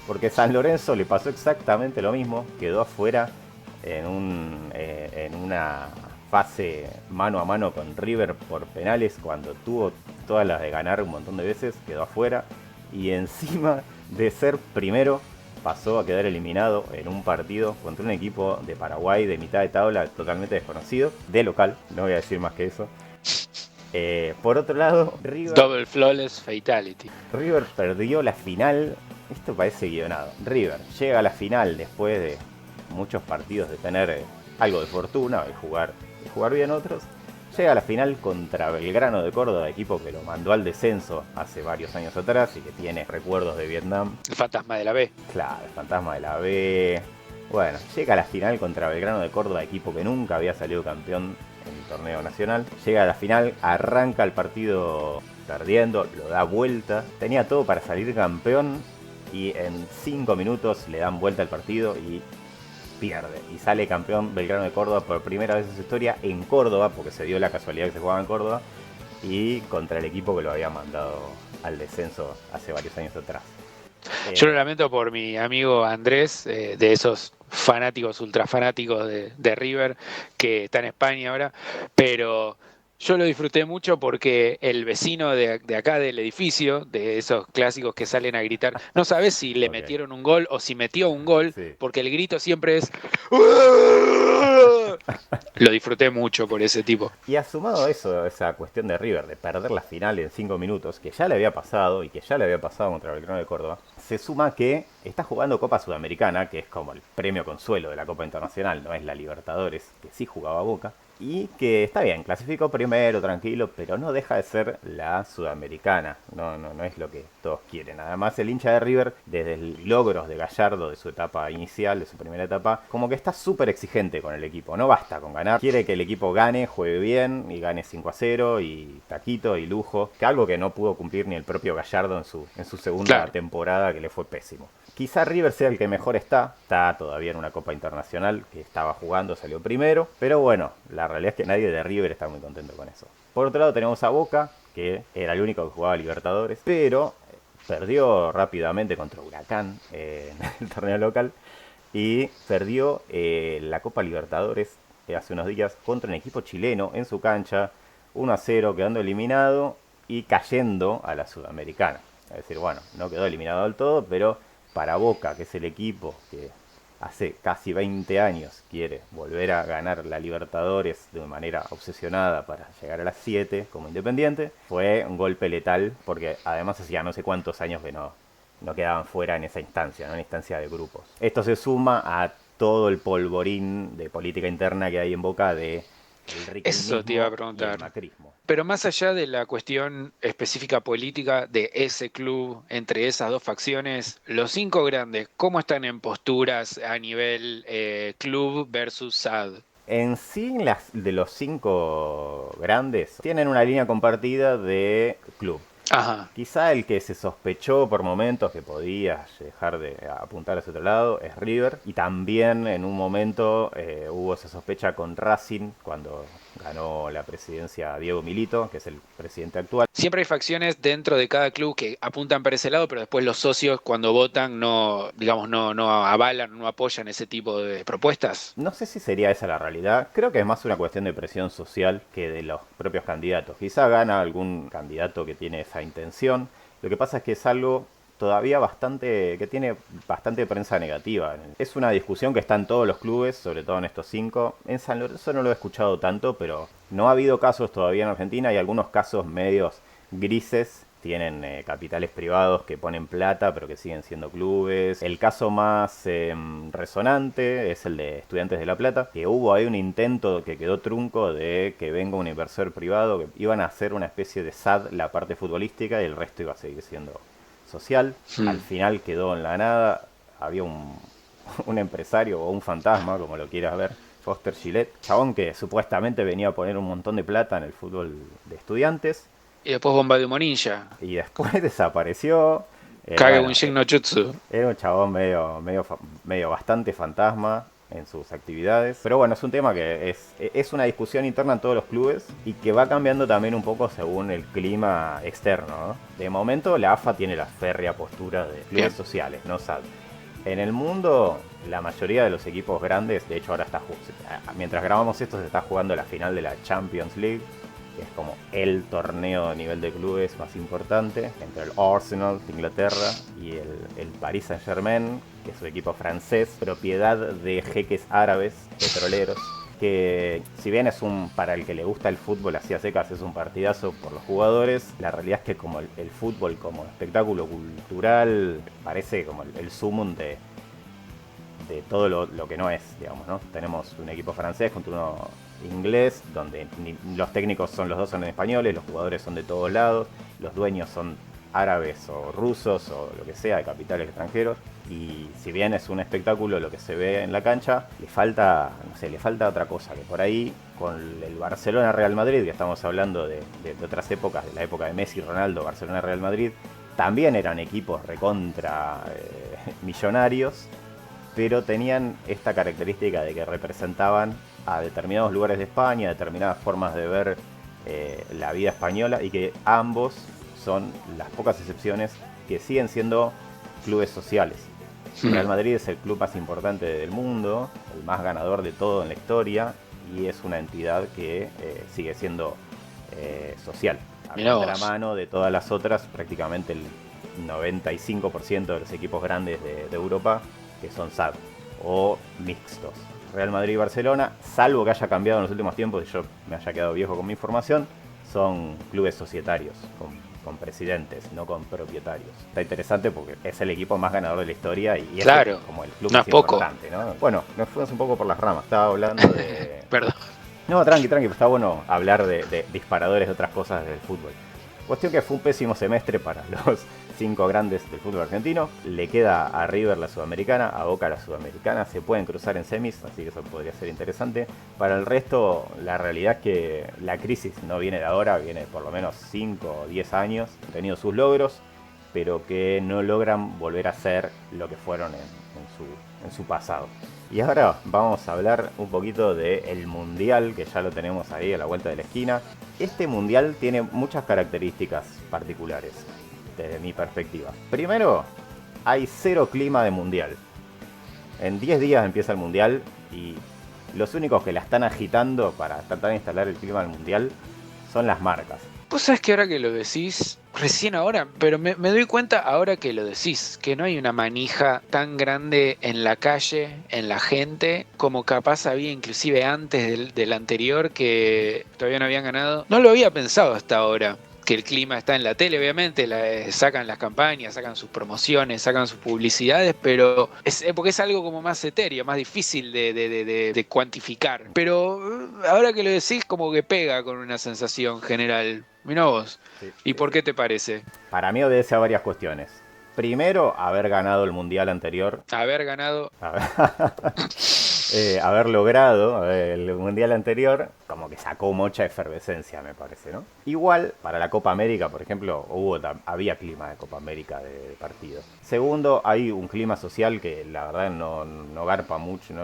Porque San Lorenzo le pasó exactamente lo mismo. Quedó afuera en una fase mano a mano con River por penales, cuando tuvo todas las de ganar un montón de veces, quedó afuera. Y encima de ser primero, pasó a quedar eliminado en un partido contra un equipo de Paraguay de mitad de tabla totalmente desconocido, de local, no voy a decir más que eso. Por otro lado, Double flawless fatality. River perdió la final. Esto parece guionado. River llega a la final después de muchos partidos de tener algo de fortuna y jugar bien otros. Llega a la final contra Belgrano de Córdoba, equipo que lo mandó al descenso hace varios años atrás y que tiene recuerdos de Vietnam. El fantasma de la B. Claro, el fantasma de la B. Bueno, llega a la final contra Belgrano de Córdoba, equipo que nunca había salido campeón en el torneo nacional. Llega a la final, arranca el partido perdiendo, lo da vuelta. Tenía todo para salir campeón y en 5 minutos le dan vuelta al partido y pierde. Y sale campeón Belgrano de Córdoba por primera vez en su historia en Córdoba, porque se dio la casualidad que se jugaba en Córdoba, y contra el equipo que lo había mandado al descenso hace varios años atrás. Yo lo lamento por mi amigo Andrés, de esos fanáticos, ultra fanáticos de River, que está en España ahora, pero yo lo disfruté mucho porque el vecino de acá del edificio, de esos clásicos que salen a gritar, no sabes si le Ok, metieron un gol o si metió un gol, sí. porque el grito siempre es... Lo disfruté mucho por ese tipo. Y ha sumado eso, esa cuestión de River, de perder la final en 5 minutos, que ya le había pasado y que ya le había pasado contra Belgrano de Córdoba, se suma que está jugando Copa Sudamericana, que es como el premio consuelo de la Copa Internacional, no es la Libertadores, que sí jugaba Boca, y que está bien, clasificó primero, tranquilo, pero no deja de ser la Sudamericana, no es lo que todos quieren. Además, el hincha de River, desde el logros de Gallardo, de su etapa inicial, de su primera etapa, como que está súper exigente con el equipo, no basta con ganar, quiere que el equipo gane, juegue bien y gane 5-0 y taquito y lujo, que algo que no pudo cumplir ni el propio Gallardo en su segunda temporada, que le fue pésimo. Quizá River sea el que mejor está todavía en una Copa Internacional que estaba jugando, salió primero, pero bueno, la realidad es que nadie de River está muy contento con eso. Por otro lado tenemos a Boca, que era el único que jugaba Libertadores, pero perdió rápidamente contra Huracán en el torneo local y perdió la Copa Libertadores hace unos días contra un equipo chileno en su cancha, 1-0, quedando eliminado y cayendo a la Sudamericana. Es decir, bueno, no quedó eliminado del todo, pero para Boca, que es el equipo que hace casi 20 años quiere volver a ganar la Libertadores de manera obsesionada para llegar a las 7 como Independiente, fue un golpe letal, porque además hacía no sé cuántos años que no quedaban fuera en esa instancia, ¿no? En instancia de grupos. Esto se suma a todo el polvorín de política interna que hay en Boca de el Eso te iba a riquelmismo y el preguntar. macrismo. Pero más allá de la cuestión específica política de ese club, entre esas dos facciones, los cinco grandes, ¿cómo están en posturas a nivel club versus SAD? En sí, de los cinco grandes, tienen una línea compartida de club. Ajá. Quizá el que se sospechó por momentos que podía dejar de apuntar hacia otro lado es River. Y también en un momento hubo esa sospecha con Racing cuando ganó la presidencia Diego Milito, que es el presidente actual. Siempre hay facciones dentro de cada club que apuntan para ese lado, pero después los socios cuando votan no, digamos, no avalan, no apoyan ese tipo de propuestas. No sé si sería esa la realidad. Creo que es más una cuestión de presión social que de los propios candidatos. Quizá gana algún candidato que tiene esa intención. Lo que pasa es que es algo todavía bastante, que tiene bastante prensa negativa. Es una discusión que está en todos los clubes, sobre todo en estos 5. En San Lorenzo no lo he escuchado tanto, pero no ha habido casos todavía en Argentina. Hay algunos casos medios grises. Tienen capitales privados que ponen plata, pero que siguen siendo clubes. El caso más resonante es el de Estudiantes de La Plata, que hubo ahí un intento que quedó trunco de que venga un inversor privado, que iban a hacer una especie de SAD la parte futbolística y el resto iba a seguir siendo social. Al Hmm. final quedó en la nada. Había un empresario o un fantasma, como lo quieras ver, Foster Gillette, chabón que supuestamente venía a poner un montón de plata en el fútbol de Estudiantes Y después Bomba de Ninja. y después desapareció. Kage Bueno, Bunshin no Jutsu. era un chabón medio bastante fantasma en sus actividades. Pero bueno, es un tema que es una discusión interna en todos los clubes y que va cambiando también un poco según el clima externo, ¿no? De momento la AFA tiene la férrea postura de clubes Bien. sociales, no SAD. En el mundo, la mayoría de los equipos grandes, de hecho ahora mientras grabamos esto se está jugando la final de la Champions League, que es como el torneo a nivel de clubes más importante, entre el Arsenal de Inglaterra y el Paris Saint-Germain, que es un equipo francés, propiedad de jeques árabes petroleros, que si bien para el que le gusta el fútbol así a secas es un partidazo por los jugadores, la realidad es que como el fútbol como espectáculo cultural parece como el sumum de todo lo que no es, digamos, ¿no? Tenemos un equipo francés contra uno inglés, donde los técnicos son españoles, los jugadores son de todos lados, los dueños son árabes o rusos o lo que sea, de capitales extranjeros. Y si bien es un espectáculo lo que se ve en la cancha, le falta, no sé, le falta otra cosa, que por ahí con el Barcelona-Real Madrid, que estamos hablando de otras épocas, de la época de Messi, Ronaldo, Barcelona-Real Madrid, también eran equipos recontra millonarios, pero tenían esta característica de que representaban a determinados lugares de España, determinadas formas de ver la vida española, y que ambos son las pocas excepciones que siguen siendo clubes sociales. Real Hmm. Madrid es el club más importante del mundo, el más ganador de todo en la historia, y es una entidad que sigue siendo social. A Mirá vos. contramano de todas las otras, prácticamente el 95% de los equipos grandes de Europa que son SAD o mixtos. Real Madrid y Barcelona, salvo que haya cambiado en los últimos tiempos y yo me haya quedado viejo con mi información, son clubes societarios, con presidentes, no con propietarios. Está interesante porque es el equipo más ganador de la historia y es Claro. como el club No es más poco. importante, ¿no? Bueno, nos fuimos un poco por las ramas. Estaba hablando de... Perdón. No, tranqui, pero está bueno hablar de disparadores de otras cosas del fútbol. Cuestión que fue un pésimo semestre para los 5 grandes del fútbol argentino. Le queda a River la Sudamericana, a Boca la Sudamericana. Se pueden cruzar en semis, así que eso podría ser interesante. Para el resto, la realidad es que la crisis no viene de ahora, viene por lo menos 5 o 10 años. Han tenido sus logros, pero que no logran volver a ser lo que fueron en su pasado. Y ahora vamos a hablar un poquito del Mundial, que ya lo tenemos ahí a la vuelta de la esquina. Este Mundial tiene muchas características particulares, desde mi perspectiva. Primero, hay cero clima de Mundial. En 10 días empieza el Mundial y los únicos que la están agitando para tratar de instalar el clima del Mundial son las marcas. Vos sabés que ahora que lo decís, recién ahora, pero me doy cuenta ahora que lo decís, que no hay una manija tan grande en la calle, en la gente, como capaz había inclusive antes del anterior que todavía no habían ganado. No lo había pensado hasta ahora. Que el clima está en la tele, obviamente, sacan las campañas, sacan sus promociones, sacan sus publicidades, pero porque es algo como más etéreo, más difícil de cuantificar. Pero ahora que lo decís, como que pega con una sensación general. Mirá vos. Sí, ¿Y sí, por sí. qué te parece? Para mí obedece a varias cuestiones. Primero, haber ganado el Mundial anterior. Haber ganado. haber logrado el mundial anterior, como que sacó mucha efervescencia, me parece, ¿no? Igual, para la Copa América, por ejemplo, había clima de Copa América de partido. Segundo, hay un clima social que la verdad no garpa mucho,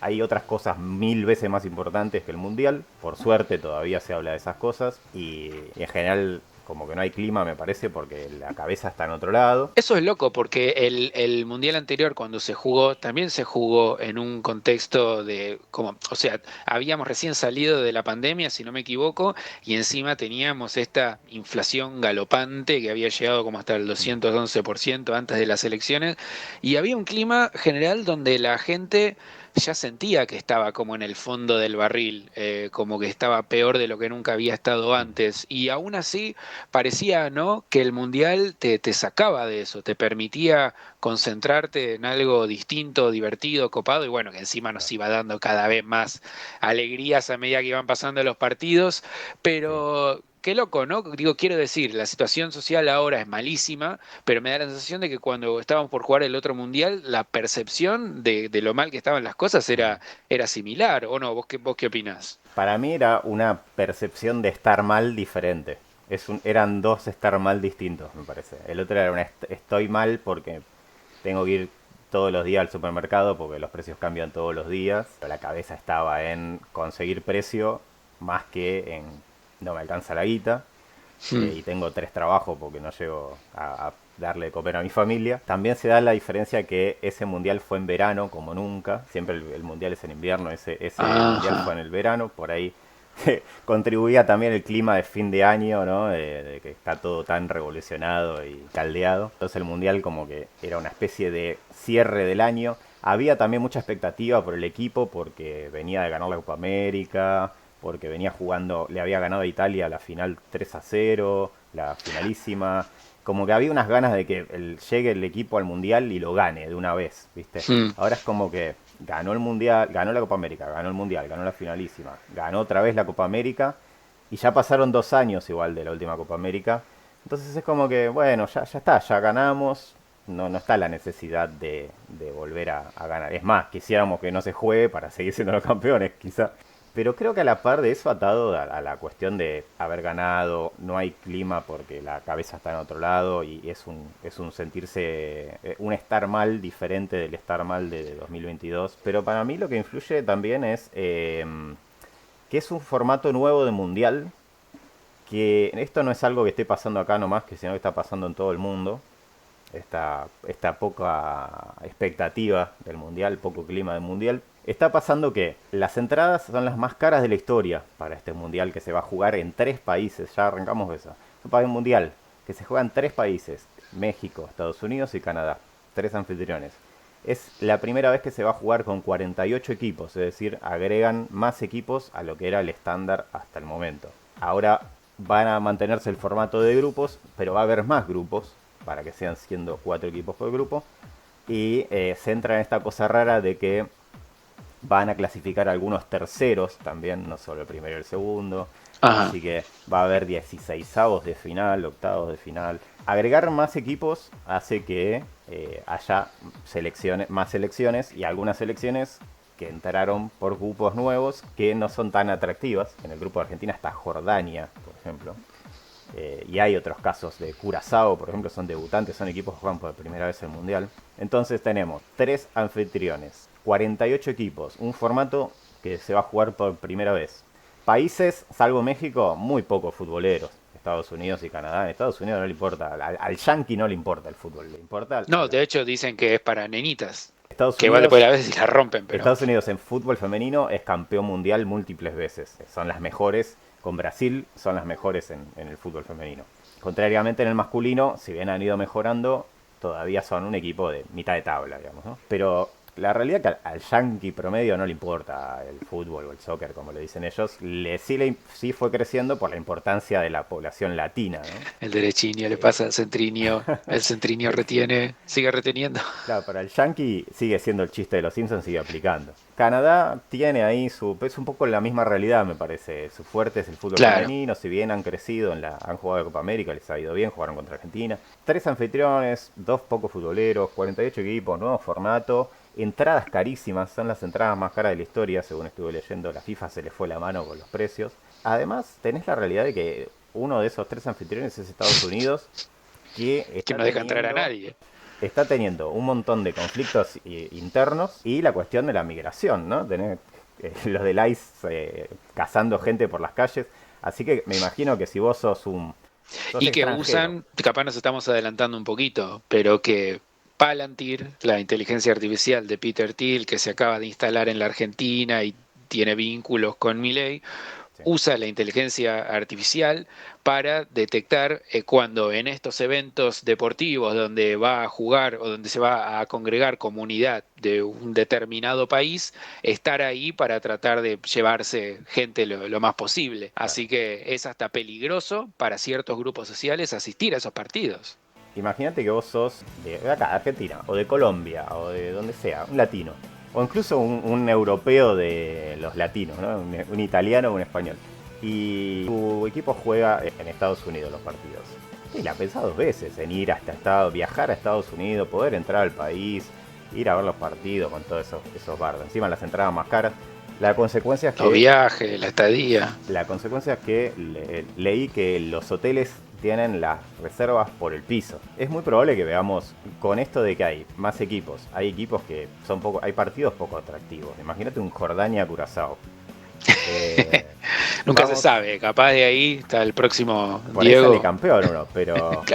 hay otras cosas mil veces más importantes que el mundial. Por suerte todavía se habla de esas cosas. Y en general como que no hay clima, me parece, porque la cabeza está en otro lado. Eso es loco porque el mundial anterior cuando se jugó también se jugó en un contexto de como, o sea, habíamos recién salido de la pandemia, si no me equivoco, y encima teníamos esta inflación galopante que había llegado como hasta el 211% antes de las elecciones y había un clima general donde la gente ya sentía que estaba como en el fondo del barril, como que estaba peor de lo que nunca había estado antes y aún así parecía, ¿no?, que el mundial te sacaba de eso, te permitía concentrarte en algo distinto, divertido, copado, y bueno, que encima nos iba dando cada vez más alegrías a medida que iban pasando los partidos, Sí. pero qué loco, ¿no? Digo, quiero decir, la situación social ahora es malísima, pero me da la sensación de que cuando estábamos por jugar el otro mundial, la percepción de lo mal que estaban las cosas era similar, ¿o no? Vos qué opinás? Para mí era una percepción de estar mal diferente. Eran dos estar mal distintos, me parece. El otro era estoy mal porque tengo que ir todos los días al supermercado porque los precios cambian todos los días. La cabeza estaba en conseguir precio más que en no me alcanza la guita. Hmm. Y tengo tres trabajos porque no llego a darle de comer a mi familia. También se da la diferencia que ese mundial fue en verano como nunca. Siempre el mundial es en invierno, ese mundial fue Ajá. en el verano. Por ahí contribuía también el clima de fin de año, ¿no? De que está todo tan revolucionado y caldeado. Entonces el mundial como que era una especie de cierre del año. Había también mucha expectativa por el equipo porque venía de ganar la Copa América, porque venía jugando, le había ganado a Italia la final 3-0, la finalísima. Como que había unas ganas de que llegue el equipo al mundial y lo gane de una vez, ¿viste? Hmm. Ahora es como que ganó el mundial, ganó la Copa América, ganó el mundial, ganó la finalísima, ganó otra vez la Copa América y ya pasaron 2 años igual de la última Copa América. Entonces es como que, bueno, ya está, ya ganamos, no está la necesidad de volver a ganar. Es más, quisiéramos que no se juegue para seguir siendo los campeones, quizá. Pero creo que a la par de eso, atado a la cuestión de haber ganado, no hay clima porque la cabeza está en otro lado y es un sentirse, un estar mal diferente del estar mal de 2022. Pero para mí lo que influye también es que es un formato nuevo de mundial, que esto no es algo que esté pasando acá nomás, que sino que está pasando en todo el mundo. Esta poca expectativa del mundial, poco clima del mundial. Está pasando que las entradas son las más caras de la historia para este mundial que se va a jugar en 3 países. Ya arrancamos de eso. Es un mundial que se juega en 3 países: México, Estados Unidos y Canadá. Tres anfitriones. Es la primera vez que se va a jugar con 48 equipos, es decir, agregan más equipos a lo que era el estándar hasta el momento. Ahora van a mantenerse el formato de grupos, pero va a haber más grupos para que sean siendo 4 equipos por grupo. Y se entra en esta cosa rara de que van a clasificar algunos terceros también, no solo el primero y el segundo. Ajá. Así que va a haber 16avos de final, octavos de final. Agregar más equipos hace que haya más selecciones y algunas selecciones que entraron por grupos nuevos que no son tan atractivas. En el grupo de Argentina está Jordania, por ejemplo. Y hay otros casos de Curazao, por ejemplo, son debutantes, son equipos que juegan por primera vez el Mundial. Entonces tenemos 3 anfitriones, 48 equipos, un formato que se va a jugar por primera vez. Países, salvo México, muy pocos futboleros. Estados Unidos y Canadá. En Estados Unidos no le importa, al yankee no le importa el fútbol, le importa No, de hecho dicen que es para nenitas, Estados que igual después Unidos. a veces la rompen, pero... Estados Unidos en fútbol femenino es campeón mundial múltiples veces. Son las mejores, con Brasil son las mejores en el fútbol femenino. Contrariamente en el masculino, si bien han ido mejorando, todavía son un equipo de mitad de tabla, digamos, ¿no? Pero la realidad es que al yankee promedio no le importa el fútbol o el soccer, como le dicen ellos. Sí fue creciendo por la importancia de la población latina, ¿no? El derechinio le Eh, pasa al centrinio, el centrinio retiene, sigue reteniendo. Claro, para el Yankee sigue siendo el chiste de los Simpsons, sigue aplicando. Canadá tiene ahí es un poco la misma realidad, me parece. Su fuerte es el fútbol Claro. femenino, si bien han crecido, han jugado de Copa América, les ha ido bien, jugaron contra Argentina. 3 anfitriones, 2 pocos futboleros, 48 equipos, nuevo formato. entradas carísimas, son las entradas más caras de la historia, según estuve leyendo, la FIFA se le fue la mano con los precios. Además, tenés la realidad de que uno de esos tres anfitriones es Estados Unidos, que Que no deja entrar a nadie. está teniendo un montón de conflictos internos y la cuestión de la migración, ¿no? Tener los del ICE cazando gente por las calles. Así que me imagino que si vos sos Y que extranjero. usan, capaz nos estamos adelantando un poquito, pero que Palantir, la inteligencia artificial de Peter Thiel, que se acaba de instalar en la Argentina y tiene vínculos con Milei, Sí, usa la inteligencia artificial para detectar cuando en estos eventos deportivos donde va a jugar o donde se va a congregar comunidad de un determinado país, estar ahí para tratar de llevarse gente lo más posible. claro. Así que es hasta peligroso para ciertos grupos sociales asistir a esos partidos. Imagínate que vos sos de acá, de Argentina, o de Colombia, o de donde sea, un latino. O incluso un europeo de los latinos, ¿no? Un italiano o un español. Y tu equipo juega en Estados Unidos los partidos. Y la pensás dos veces en ir hasta viajar a Estados Unidos, poder entrar al país, ir a ver los partidos con todos esos bardos. Encima las entradas más caras. La consecuencia es Los que viajes, la estadía. la consecuencia es que leí que los hoteles tienen las reservas por el piso. Es muy probable que veamos con esto de que hay más equipos. Hay equipos que son poco, hay partidos poco atractivos. Imagínate un Jordania Curazao. Eh, Nunca se vamos, sabe, capaz de ahí está el próximo por ahí sale Diego. campeón uno, pero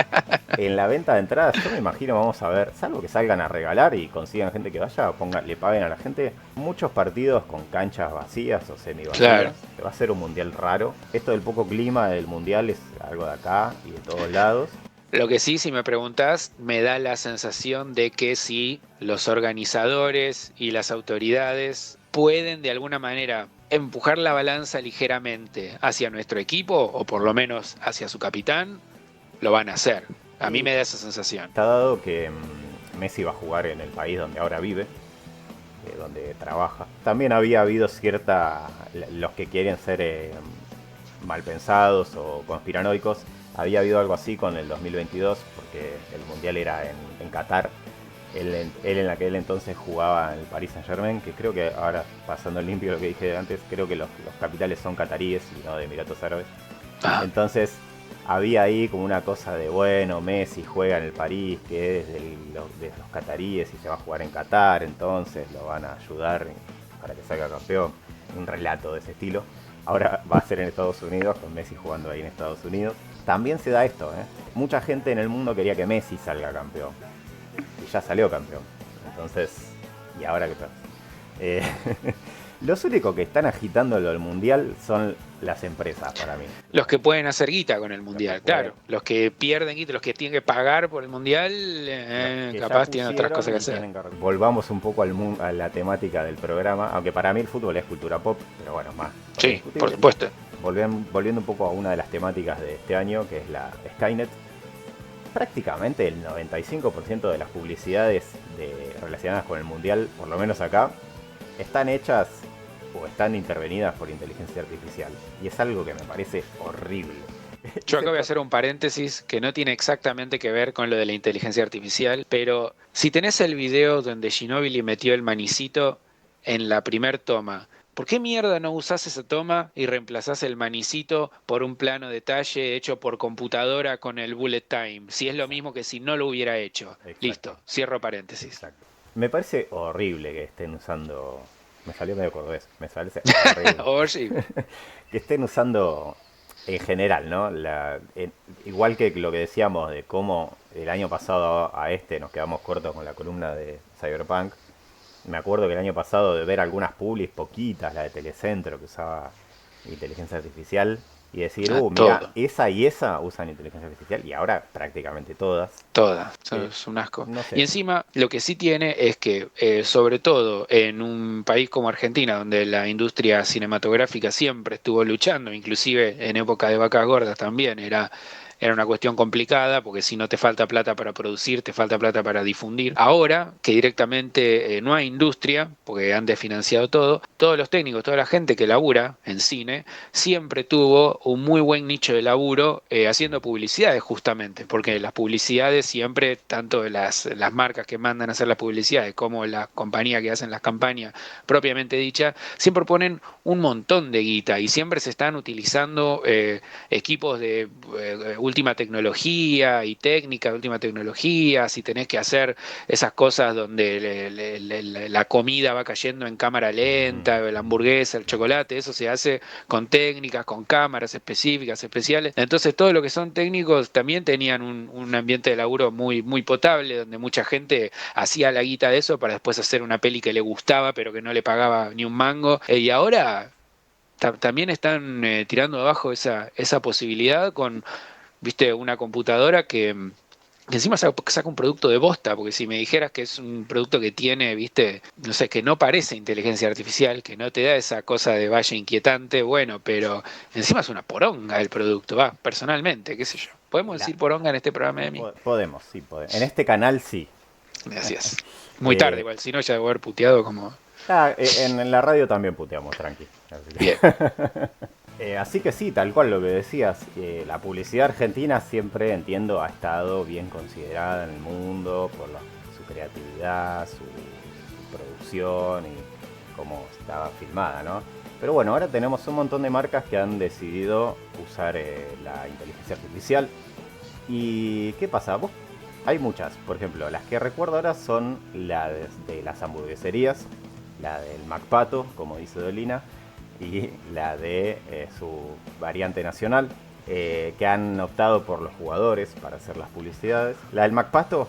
en la venta de entradas yo me imagino vamos a ver, salvo que salgan a regalar y consigan gente que vaya, le paguen a la gente, muchos partidos con canchas vacías o semi Claro. vacías. Va a ser un mundial raro. Esto del poco clima del mundial es algo de acá y de todos lados. Lo que sí, si me preguntás, me da la sensación de que si los organizadores y las autoridades pueden de alguna manera empujar la balanza ligeramente hacia nuestro equipo, o por lo menos hacia su capitán, lo van a hacer. A mí Y me da esa sensación. está dado que Messi va a jugar en el país donde ahora vive, donde trabaja. También había habido los que quieren ser mal pensados o conspiranoicos, había habido algo así con el 2022, porque el mundial era en Qatar. Él en aquel entonces jugaba en el Paris Saint Germain, que creo que ahora, pasando limpio lo que dije antes, creo que los capitales son cataríes y no de Emiratos Árabes. Ah, Entonces había ahí como una cosa de, bueno, Messi juega en el París, que es de los cataríes y se va a jugar en Qatar, entonces lo van a ayudar para que salga campeón. Un relato de ese estilo. Ahora va a ser en Estados Unidos, con Messi jugando ahí en Estados Unidos. También se da esto, ¿eh? Mucha gente en el mundo quería que Messi salga campeón. Y ya salió campeón. Entonces, ¿y ahora qué pasa? Eh, los únicos que están agitándolo el mundial son las empresas para mí. los que pueden hacer guita con el Los que mundial, pueden, claro. Los que pierden guita, los que tienen que pagar por el mundial, los que ya capaz tienen otras cosas pusieron que y hacer. tienen que... Volvamos un poco a la temática del programa, aunque para mí el fútbol es cultura pop, pero bueno, más Sí, por discutible. supuesto. Volviendo un poco a una de las temáticas de este año, que es la Skynet, prácticamente el 95% de las publicidades relacionadas con el mundial, por lo menos acá, están hechas o están intervenidas por inteligencia artificial. Y es algo que me parece horrible. Yo acá voy a hacer un paréntesis que no tiene exactamente que ver con lo de la inteligencia artificial, pero si tenés el video donde Ginóbili metió el manicito en la primer toma, ¿por qué mierda no usás esa toma y reemplazás el manicito por un plano detalle hecho por computadora con el bullet time? Si es lo mismo que si no lo hubiera hecho. Exacto, Listo, cierro paréntesis. exacto. Me parece horrible que estén usando... Me salió medio cordobés. Me parece horrible. Oye, Que estén usando en general, ¿no? Igual que lo que decíamos de cómo el año pasado a este nos quedamos cortos con la columna de Cyberpunk. Me acuerdo que el año pasado de ver algunas publis poquitas, la de Telecentro que usaba inteligencia artificial y decir, a mira, todo. esa y esa usan inteligencia artificial y ahora prácticamente todas. Toda, eso Eh, es un asco. no Y sé, encima, lo que sí tiene es que, sobre todo en un país como Argentina, donde la industria cinematográfica siempre estuvo luchando, inclusive en época de vacas gordas también, era era una cuestión complicada, porque si no te falta plata para producir, te falta plata para difundir. Ahora que directamente no hay industria, porque han desfinanciado todo, todos los técnicos, toda la gente que labura en cine, siempre tuvo un muy buen nicho de laburo haciendo publicidades justamente, porque las publicidades siempre, tanto las marcas que mandan a hacer las publicidades como las compañías que hacen las campañas propiamente dichas, siempre ponen un montón de guita y siempre se están utilizando equipos de última tecnología y técnica de última tecnología, si tenés que hacer esas cosas donde la comida va cayendo en cámara lenta, la hamburguesa, el chocolate, eso se hace con técnicas, con cámaras específicas, especiales. Entonces todo lo que son técnicos también tenían un ambiente de laburo muy, muy potable, donde mucha gente hacía la guita de eso para después hacer una peli que le gustaba, pero que no le pagaba ni un mango. Y ahora también están tirando abajo esa posibilidad con, viste, una computadora que encima saca un producto de bosta, porque si me dijeras que es un producto que tiene, viste, no sé, que no parece inteligencia artificial, que no te da esa cosa de valla inquietante, bueno, pero encima es una poronga el producto, va, personalmente, qué sé yo. ¿Podemos La- decir poronga en este programa de mí? Podemos, sí, podemos. En este canal sí. Gracias. Muy tarde, Eh, igual, si no ya debo haber puteado como... en la radio también puteamos, tranqui. Así Bien. así que sí, tal cual lo que decías, la publicidad argentina siempre, entiendo, ha estado bien considerada en el mundo por su creatividad, su producción y cómo estaba filmada, ¿no? Pero bueno, ahora tenemos un montón de marcas que han decidido usar la inteligencia artificial. ¿Y qué pasa? Hay muchas, por ejemplo, las que recuerdo ahora son la de las hamburgueserías, la del McPato, como dice Dolina, y la de su variante nacional, que han optado por los jugadores para hacer las publicidades. La del McPato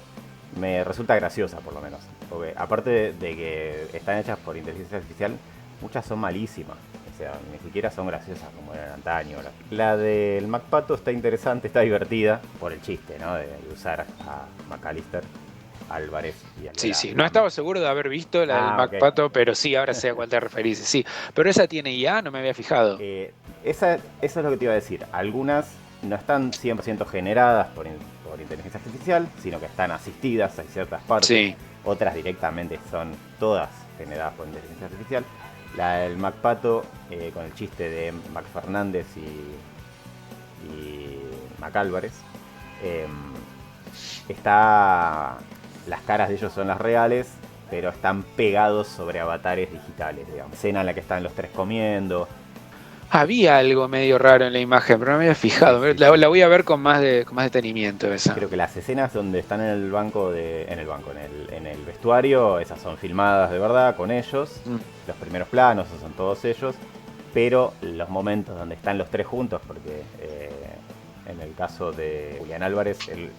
me resulta graciosa, por lo menos, porque aparte de que están hechas por inteligencia artificial, muchas son malísimas. O sea, ni siquiera son graciosas como eran antaño. La del McPato está interesante, está divertida por el chiste, ¿no? De usar a McAllister, Álvarez y a Sí, sí, no estaba seguro de haber visto la del Ok. MacPato, pero sí, ahora sé a cuál te referís. Sí, pero esa tiene IA, no me había fijado. Eso es lo que te iba a decir. Algunas no están 100% generadas por inteligencia artificial, sino que están asistidas, hay ciertas partes. Sí. Otras directamente son todas generadas por inteligencia artificial. La del MacPato, con el chiste de Mac Fernández y Mac Álvarez, está... Las caras de ellos son las reales, pero están pegados sobre avatares digitales, digamos. Escena en la que están los tres comiendo. Había algo medio raro en la imagen, pero no me había fijado. Sí, sí, La, sí. la voy a ver con más detenimiento esa. Creo que las escenas donde están en el banco, en el vestuario, esas son filmadas de verdad con ellos. Mm. Los primeros planos, esos son todos ellos. Pero los momentos donde están los tres juntos, porque en el caso de Julián Álvarez, él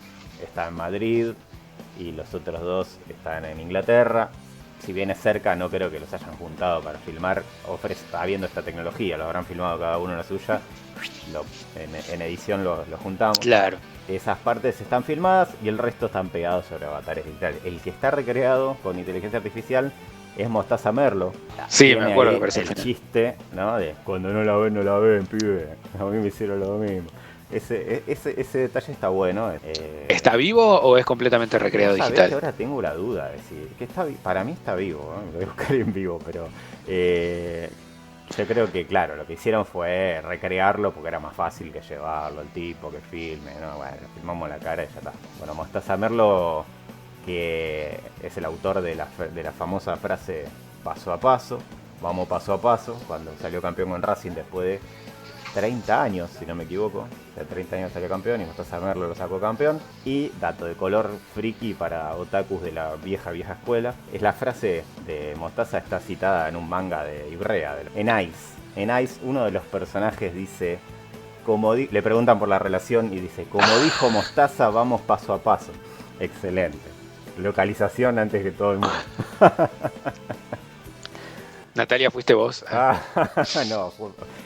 está en Madrid y los otros dos están en Inglaterra. Si bien es cerca, no creo que los hayan juntado para filmar, habiendo esta tecnología, lo habrán filmado cada uno en la suya, en edición lo juntamos. Claro. Esas partes están filmadas y el resto están pegados sobre avatares digitales. El que está recreado con inteligencia artificial es Mostaza Merlo. Sí, Tiene me acuerdo ahí que parece el el final. chiste, ¿no? De cuando no la ven, pibe. A mí me hicieron lo mismo. Ese detalle está bueno. ¿Está vivo o es completamente recreado ¿Sabés digital? que ahora tengo la duda de que para mí está vivo, ¿no? Lo voy a buscar en vivo, pero yo creo que, claro, lo que hicieron fue recrearlo porque era más fácil que llevarlo al tipo, que filme, ¿no? Bueno, filmamos la cara y ya está. Bueno, Mostaza Merlo, que es el autor de la famosa frase paso a paso, vamos paso a paso, cuando salió campeón en Racing después de 30 años, si no me equivoco. O sea, 30 años salió campeón y Mostaza Merlo lo sacó campeón. Y dato de color friki para otakus de la vieja escuela, es la frase de Mostaza, está citada en un manga de Ibrea, en Ice. En Ice uno de los personajes dice, le preguntan por la relación y dice, como dijo Mostaza, vamos paso a paso. Excelente. Localización antes que todo el mundo. Natalia, ¿fuiste vos? No,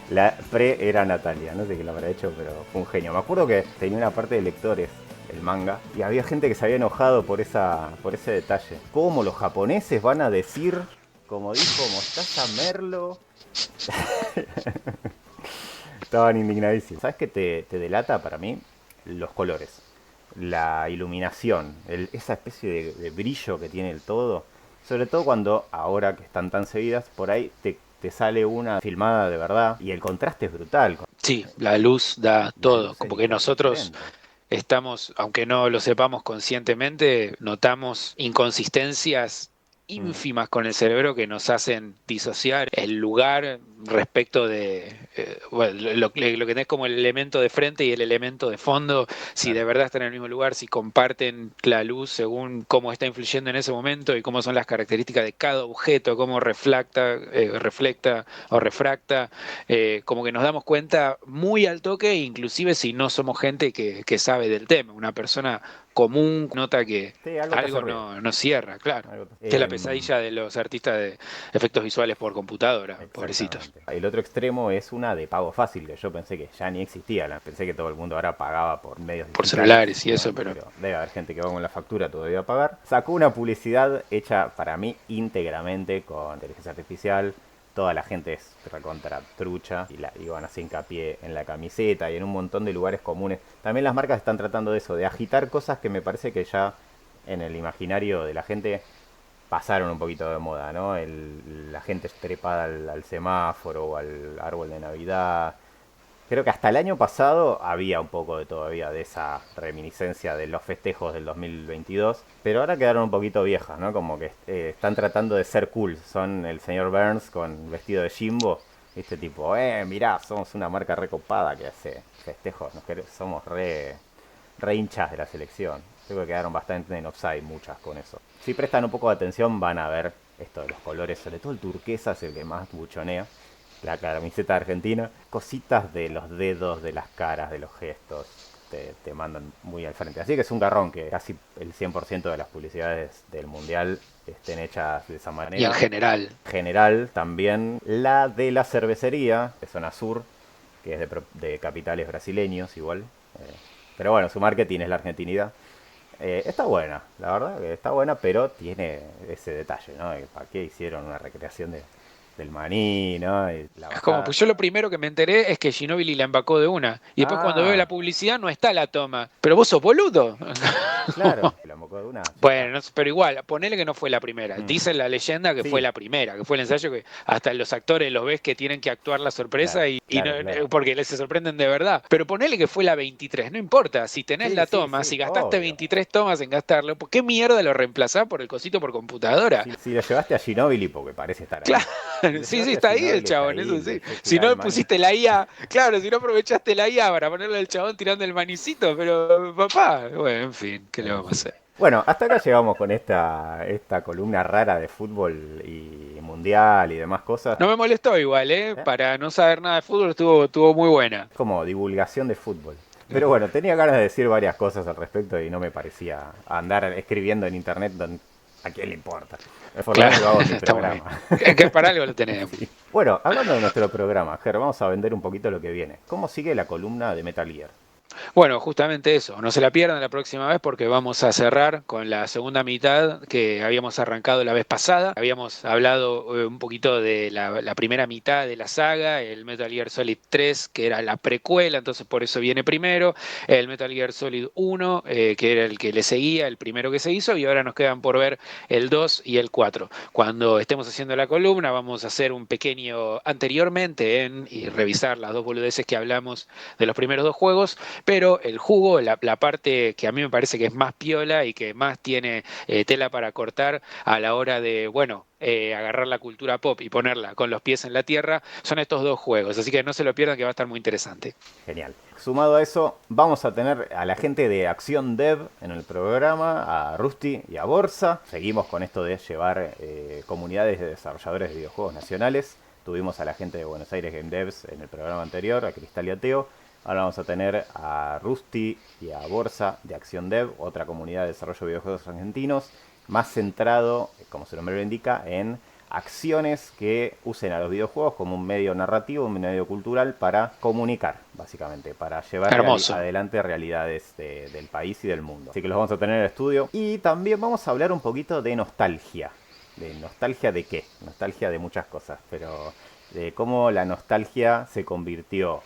la pre era Natalia, no sé qué lo habrá hecho, pero fue un genio. Me acuerdo que tenía una parte de lectores el manga y había gente que se había enojado por ese detalle. ¿Cómo los japoneses van a decir, como dijo Mostaza Merlo? Estaban indignadísimos. ¿Sabes qué te delata para mí? los colores, la iluminación, esa especie de brillo que tiene el todo, sobre todo cuando ahora que están tan seguidas, por ahí te sale una filmada de verdad y el contraste es brutal. Sí, la luz da La todo, luz es como que nosotros diferente. estamos, aunque no lo sepamos conscientemente, notamos inconsistencias Mm, ínfimas con el cerebro que nos hacen disociar el lugar respecto de bueno, lo que tenés como el elemento de frente y el elemento de fondo, si claro. de verdad están en el mismo lugar, si comparten la luz según cómo está influyendo en ese momento y cómo son las características de cada objeto, cómo reflecta o Mm. refracta, como que nos damos cuenta muy al toque, inclusive si no somos gente que sabe del tema. Una persona común nota que Sí, algo te hace algo ruido. no cierra, claro. Que es la Em, pesadilla de los artistas de efectos visuales por computadora, pobrecitos. Exactamente. El otro extremo es una de pago fácil, que yo pensé que ya ni existía. Pensé que todo el mundo ahora pagaba por medios Por digitales. celulares y Y eso, bueno, pero pero debe haber gente que va con la factura todavía a pagar. Sacó una publicidad hecha para mí íntegramente con inteligencia artificial. Toda la gente es recontra trucha y van a hacer hincapié en la camiseta y en un montón de lugares comunes. También las marcas están tratando de eso, de agitar cosas que me parece que ya en el imaginario de la gente pasaron un poquito de moda, ¿no? La gente trepada al semáforo o al árbol de Navidad. Creo que hasta el año pasado había un poco de todavía de esa reminiscencia de los festejos del 2022, pero ahora quedaron un poquito viejas, ¿no? Como que están tratando de ser cool. Son el señor Burns con vestido de Jimbo, este tipo, mirá, somos una marca recopada que hace festejos, somos re hinchas de la selección. Creo que quedaron bastante en offside muchas con eso. Si prestan un poco de atención van a ver esto de los colores, sobre todo el turquesa es el que más buchonea. La camiseta argentina, cositas de los dedos, de las caras, de los gestos, te mandan muy al frente. Así que es un garrón que casi el 100% de las publicidades del mundial estén hechas de esa y en manera. general. General también la de la cervecería, de zona sur, que es de capitales brasileños igual. Eh, pero bueno, su marketing es la argentinidad. Está buena, la verdad que está buena, pero tiene ese detalle, ¿no? ¿Para qué hicieron una recreación del maní, ¿no? Y la Es como, bajada. pues yo lo primero que me enteré es que Ginóbili la embacó de una. Y después cuando veo la Ah, publicidad no está la toma. Pero vos sos boludo. claro, la embocó de una, ya está. Bueno, pero igual, ponele que no fue la primera. Mm, Dice la leyenda que fue sí, la primera, que fue el ensayo que hasta los actores los ves que tienen que actuar la sorpresa claro, y claro, claro. porque se sorprenden de verdad. Pero ponele que fue la 23, no importa. Si tenés Sí, la sí, toma, sí, si gastaste obvio. 23 tomas en gastarlo, ¿por qué mierda lo reemplazás por el cosito por computadora? Si lo llevaste a Ginóbili porque parece estar Claro, ahí. Si lo sí, sí, llevaste a está ahí el Ginóbili está chabón, ahí, eso le sí. dejé Si tirar no el maní. pusiste la IA, claro, si no aprovechaste la IA para ponerle al chabón tirando el manicito, pero papá, bueno, en fin, ¿qué le En vamos a fin. hacer? Bueno, hasta acá llegamos con esta columna rara de fútbol y mundial y demás cosas. No me molestó igual, ¿eh? ¿Eh? Para no saber nada de fútbol estuvo muy buena. Como divulgación de fútbol. Pero bueno, tenía ganas de decir varias cosas al respecto y no me parecía andar escribiendo en internet a quién le importa. Por lo Claro, menos lo hago en mi está muy bien. programa. Que para algo lo tenemos. Sí. Bueno, hablando de nuestro programa, Ger, vamos a vender un poquito lo que viene. ¿Cómo sigue la columna de Metal Gear? Bueno, justamente eso, no se la pierdan la próxima vez porque vamos a cerrar con la segunda mitad que habíamos arrancado la vez pasada. Habíamos hablado un poquito de la primera mitad de la saga, el Metal Gear Solid 3, que era la precuela, entonces por eso viene primero, el Metal Gear Solid 1, que era el que le seguía, el primero que se hizo, y ahora nos quedan por ver el 2 y el 4. Cuando estemos haciendo la columna vamos a hacer un pequeño anteriormente y revisar las dos boludeces que hablamos de los primeros dos juegos, pero el jugo, la parte que a mí me parece que es más piola y que más tiene tela para cortar a la hora de, bueno, agarrar la cultura pop y ponerla con los pies en la tierra, son estos dos juegos. Así que no se lo pierdan que va a estar muy interesante. Genial. Sumado a eso, vamos a tener a la gente de Acción Dev en el programa, a Rusty y a Borsa. Seguimos con esto de llevar comunidades de desarrolladores de videojuegos nacionales. Tuvimos a la gente de Buenos Aires Game Devs en el programa anterior, a Cristal y a Teo. Ahora vamos a tener a Rusty y a Borsa de Acción Dev, otra comunidad de desarrollo de videojuegos argentinos, más centrado, como su nombre lo indica, en acciones que usen a los videojuegos como un medio narrativo, un medio cultural para comunicar, básicamente, para llevar Hermoso. adelante realidades del país y del mundo. Así que los vamos a tener en el estudio. Y también vamos a hablar un poquito de nostalgia. ¿De nostalgia de qué? Nostalgia de muchas cosas, pero de cómo la nostalgia se convirtió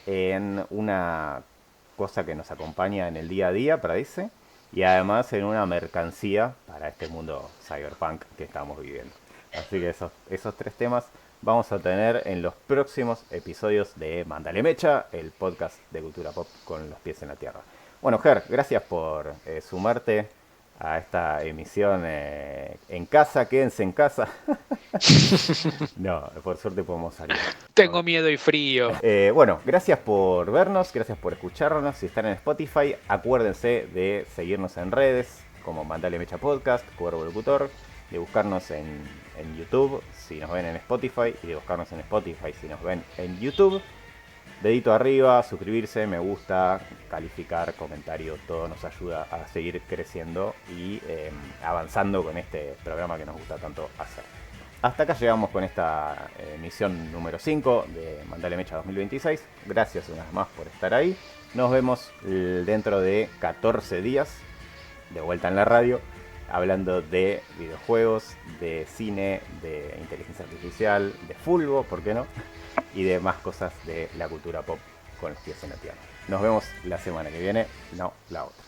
en una cosa que nos acompaña en el día a día, parece, y además en una mercancía para este mundo cyberpunk que estamos viviendo. Así que esos tres temas vamos a tener en los próximos episodios de Mándale Mecha, el podcast de cultura pop con los pies en la tierra. Bueno, Ger, gracias por sumarte a esta emisión en casa. Quédense en casa. No, por suerte podemos salir. Tengo miedo y frío. Bueno, gracias por vernos, gracias por escucharnos. Si están en Spotify, acuérdense de seguirnos en redes como Mandale Mecha Podcast, Cuervo Locutor, de buscarnos en YouTube si nos ven en Spotify y de buscarnos en Spotify si nos ven en YouTube. Dedito arriba, suscribirse, me gusta, calificar, comentario, todo nos ayuda a seguir creciendo y avanzando con este programa que nos gusta tanto hacer. Hasta acá llegamos con esta emisión número 5 de Mandale Mecha 2026. Gracias una vez más por estar ahí. Nos vemos dentro de 14 días, de vuelta en la radio, hablando de videojuegos, de cine, de inteligencia artificial, de fútbol, ¿por qué no? Y de más cosas de la cultura pop con los pies en la tierra. Nos vemos la semana que viene, no la otra.